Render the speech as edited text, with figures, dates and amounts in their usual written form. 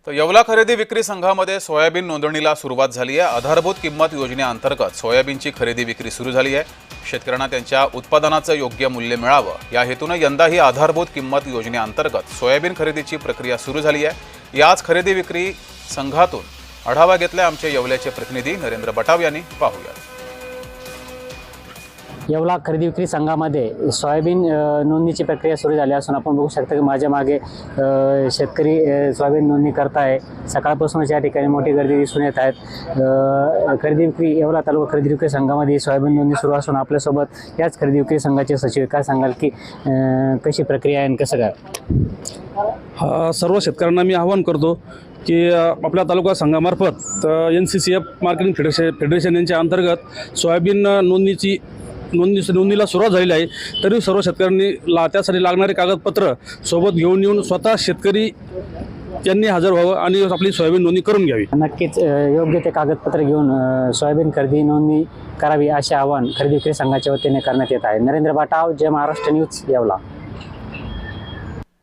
तर येवला खरेदी विक्री संघामध्ये सोयाबीन नोंदणीला सुरुवात झाली आहे। आधारभूत किंमत योजनेअंतर्गत सोयाबीनची खरेदी विक्री सुरू झाली आहे। शेतकऱ्यांना त्यांच्या उत्पादनाचं योग्य मूल्य मिळावं या हेतूने यंदाही आधारभूत किंमत योजनेअंतर्गत सोयाबीन खरेदीची प्रक्रिया सुरू झाली आहे। याच खरेदी विक्री संघातून आढावा घेतला आमचे येवल्याचे प्रतिनिधी नरेंद्र बटाव यांनी। पाहूया। येवला खरेदी विक्री संघामध्ये सोयाबीन नोंदणीची प्रक्रिया सुरू झाली असून आपण बघू शकता की माझ्या मागे शेतकरी सोयाबीन नोंदणी करत आहे। सकाळपासूनच या ठिकाणी मोठी गर्दी दिसून येत आहे। खरेदी विक्री येवला तालुका खरेदी विक्री संघामध्ये सोयाबीन नोंदणी सुरू असून आपल्यासोबत याच खरेदी विक्री संघाचे सचिव काय सांगाल की कशी प्रक्रिया आहे आणि कसं काय? सर्व शेतकऱ्यांना मी आवाहन करतो की आपल्या तालुका संघामार्फत NCCF मार्केटिंग फेडरेशन यांच्या अंतर्गत सोयाबीन नोंदणीला सुरुवात झालेली आहे। तरी सर्व शेतकऱ्यांनी त्यासाठी लागणारे कागदपत्र सोबत घेऊन येऊन स्वतः शेतकरी यांनी हजर व्हावं आणि आपली सोयाबीन नोंदणी करून घ्यावी। नक्कीच योग्य ते कागदपत्र घेऊन सोयाबीन खरेदी नोंदणी करावी असे आवाहन खरेदी विक्री संघाच्या वतीने करण्यात येत आहे। नरेंद्र बटाव, जय महाराष्ट्र न्यूज, येवला।